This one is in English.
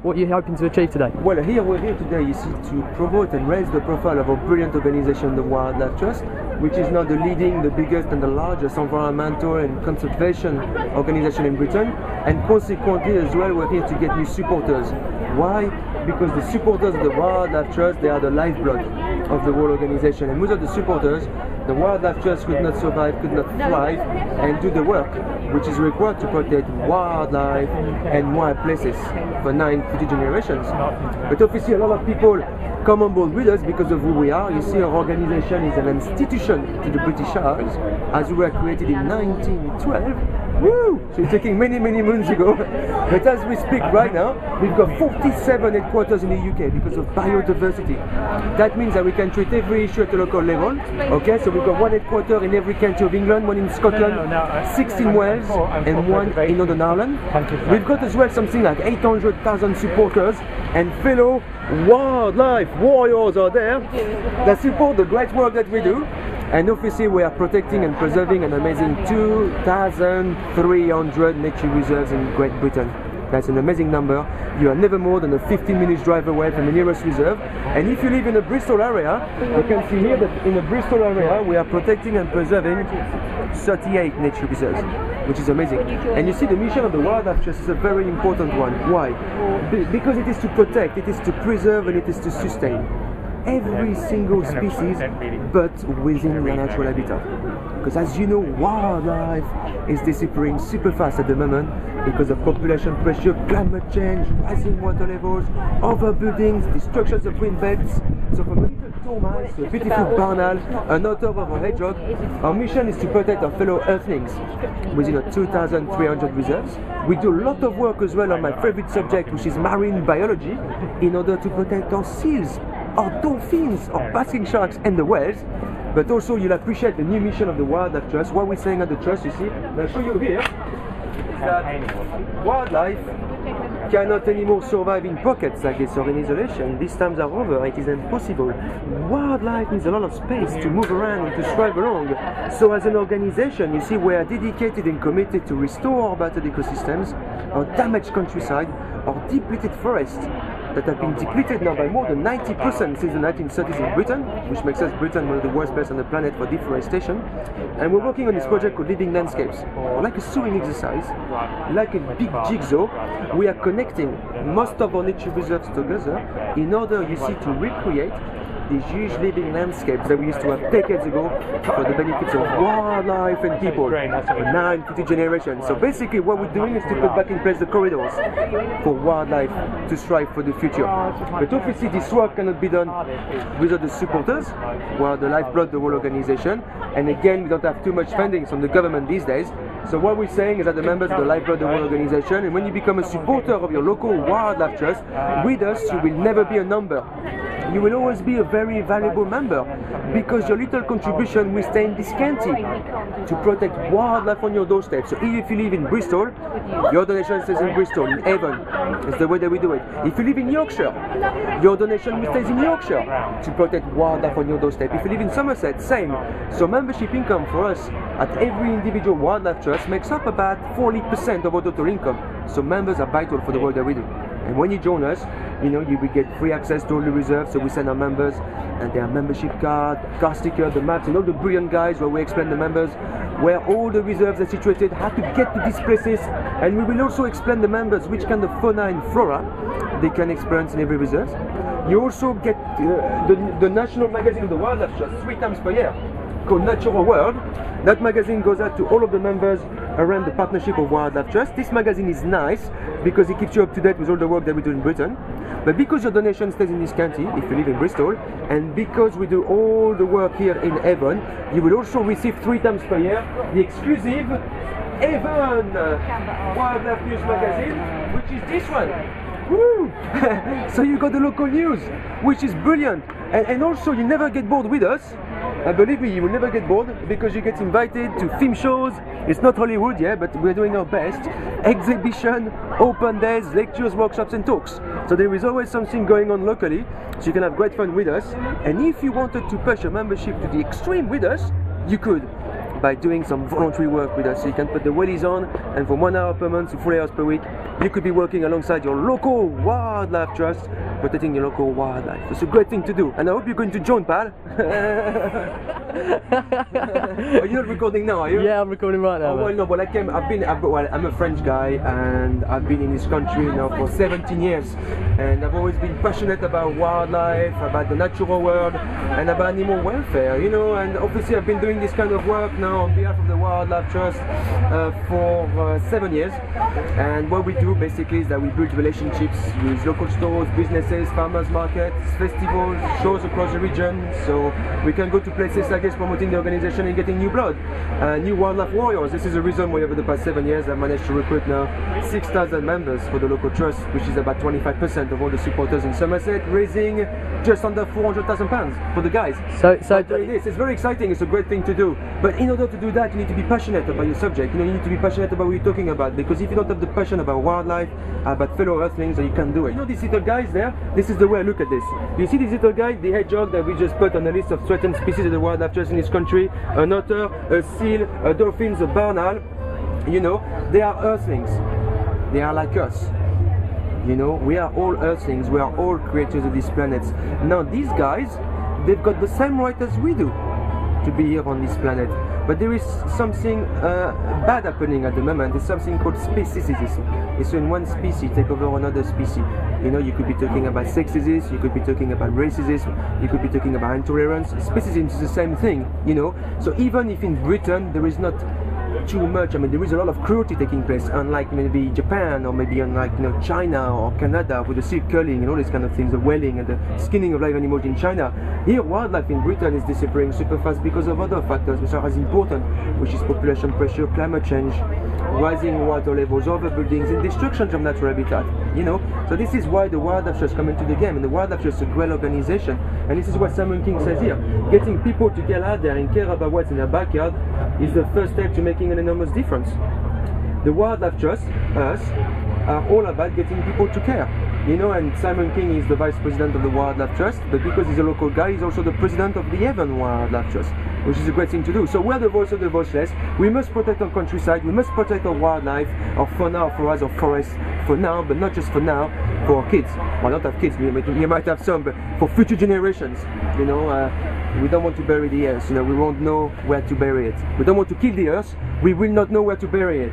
What are you hoping to achieve today? Well, we're here today, you see, to promote and raise the profile of our brilliant organization, the Wildlife Trust, which is now the leading, the biggest and the largest environmental and conservation organization in Britain. And consequently as well, we're here to get new supporters. Why? Because the supporters of the Wildlife Trust, they are the lifeblood of the whole organization. And without the supporters, the Wildlife Trust could not survive, could not thrive and do the work which is required to protect wildlife and wild places for 9 future generations. But obviously a lot of people come on board with us because of who we are. You see, our organization is an institution to the British Isles, as we were created in 1912. Woo! So it's taking many moons ago. But as we speak right now, we've got 47 headquarters in the UK because of biodiversity. That means that we can treat every issue at the local level. Okay, so we've got one headquarter in every county of England, one in Scotland, 6 in Wales, and one in Northern Ireland. We've got as well something like 800,000 supporters and fellow wildlife warriors are there that support the great work that we do. And obviously we are protecting and preserving an amazing 2,300 nature reserves in Great Britain. That's an amazing number. You are never more than a 15-minute drive away from the nearest reserve. And if you live in the Bristol area, you can see here that in the Bristol area we are protecting and preserving 38 nature reserves, which is amazing. And you see, the mission of the Wildlife Trust is a very important one. Why? Because it is to protect, it is to preserve, and it is to sustain every single species, but within their natural habitat. Because as you know, wildlife is disappearing super fast at the moment because of population pressure, climate change, rising water levels, overbuildings, destructions of wind beds. So from a little dormouse to a beautiful barn owl, an otter or a hedgehog, our mission is to protect our fellow earthlings within our 2,300 reserves. We do a lot of work as well on my favorite subject, which is marine biology, in order to protect our seals, our dolphins, our basking sharks and the whales. But also you'll appreciate the new mission of the Wildlife Trust. What we're saying at the Trust, you see, I'll show you here, is that wildlife cannot anymore survive in pockets like this or in isolation. These times are over, it is impossible. Wildlife needs a lot of space to move around and to thrive along. So as an organization, you see, we are dedicated and committed to restore our battered ecosystems, our damaged countryside, our depleted forests that have been depleted now by more than 90% since the 1930s in Britain, which makes us Britain one of the worst places on the planet for deforestation. And we're working on this project called Living Landscapes. Like a sewing exercise, like a big jigsaw, we are connecting most of our nature reserves together in order, you see, to recreate these huge living landscapes that we used to have decades ago for the benefits of wildlife and people for 9 future generations. So basically what we're doing is to put back in place the corridors for wildlife to strive for the future. But obviously this work cannot be done without the supporters, who are the lifeblood of the whole organization. And again, we don't have too much funding from the government these days. So what we're saying is that the members of the lifeblood of the whole organization, and when you become a supporter of your local Wildlife Trust, with us you will never be a number. You will always be a very valuable member, because your little contribution will stay in this county to protect wildlife on your doorstep. So if you live in Bristol, your donation stays in Bristol, in Avon. It's the way that we do it. If you live in Yorkshire, your donation will stay in Yorkshire to protect wildlife on your doorstep. If you live in Somerset, same. So membership income for us at every individual Wildlife Trust makes up about 40% of our total income. So members are vital for the work that we do. And when you join us, you know, you will get free access to all the reserves. So we send our members and their membership card, car sticker, the maps, and all the brilliant guides where we explain the members where all the reserves are situated, how to get to these places. And we will also explain the members which kind of fauna and flora they can experience in every reserve. You also get the national magazine of the Wildlife Trust 3 times per year, called Natural World. That magazine goes out to all of the members around the partnership of Wildlife Trust. This magazine is nice because it keeps you up to date with all the work that we do in Britain. But because your donation stays in this county, if you live in Bristol, and because we do all the work here in Avon, you will also receive 3 times per year the exclusive Avon Wildlife News magazine, which is this one. Woo! So you got the local news, which is brilliant. And also you never get bored with us. And believe me, you will never get bored, because you get invited to film shows. It's not Hollywood, yeah, but we're doing our best. Exhibition, open days, lectures, workshops and talks. So there is always something going on locally, so you can have great fun with us. And if you wanted to push a membership to the extreme with us, you could. by doing some voluntary work with us. So you can put the wellies on, and from 1 hour per month to 4 hours per week, you could be working alongside your local wildlife trust, protecting your local wildlife. It's a great thing to do, and I hope you're going to join, pal. Are you not recording now, are you? Yeah, I'm recording right now. Oh, well, no, but I'm a French guy, and I've been in this country now for 17 years, and I've always been passionate about wildlife, about the natural world, and about animal welfare, you know, and obviously I've been doing this kind of work now on behalf of the Wildlife Trust for 7 years, and what we do basically is that we build relationships with local stores, businesses, farmers markets, festivals, shows across the region, so we can go to places like this promoting the organization and getting new blood, new wildlife warriors. This is the reason why over the past 7 years I've managed to recruit now 6,000 members for the local trust, which is about 25% of all the supporters in Somerset, raising just under £400,000 for the guys. So doing this, it's very exciting, it's a great thing to do, but in order to do that you need to be passionate about your subject, you know, you need to be passionate about what you're talking about, because if you don't have the passion about wildlife, about fellow earthlings, then you can't do it. You know these little guys there? This is the way I look at this. You see these little guys, the hedgehog that we just put on the list of threatened species of the wildlife trust in this country, an otter, a seal, a dolphin, a barn owl, you know, they are earthlings. They are like us. You know, we are all earthlings, we are all creators of this planet. Now these guys, they've got the same right as we do to be here on this planet, but there is something bad happening at the moment. There's something called speciesism. It's when one species take over another species. You know, you could be talking about sexism, you could be talking about racism, you could be talking about intolerance. Speciesism is the same thing, you know. So even if in Britain there is not too much, I mean, there is a lot of cruelty taking place, unlike maybe Japan, or maybe unlike, you know, China or Canada with the silk culling and all these kind of things, the whaling and the skinning of live animals in China. Here, wildlife in Britain is disappearing super fast because of other factors which are as important, which is population pressure, climate change, rising water levels, overbuildings, and destruction of natural habitat. You know, so this is why the Wildlife Trust come into the game, and the Wildlife Trust is a great organization. And this is what Simon King says here: getting people to get out there and care about what's in their backyard is the first step to making an enormous difference. The Wildlife Trust, us, are all about getting people to care. You know, and Simon King is the vice president of the Wildlife Trust, but because he's a local guy, he's also the president of the Avon Wildlife Trust, which is a great thing to do. So we're the voice of the voiceless. We must protect our countryside, we must protect our wildlife, our fauna, our flora, our forests, for now, but not just for now, for our kids. Well, not have kids, we might have some, but for future generations. You know, we don't want to bury the earth, you know, we won't know where to bury it. We don't want to kill the earth, we will not know where to bury it.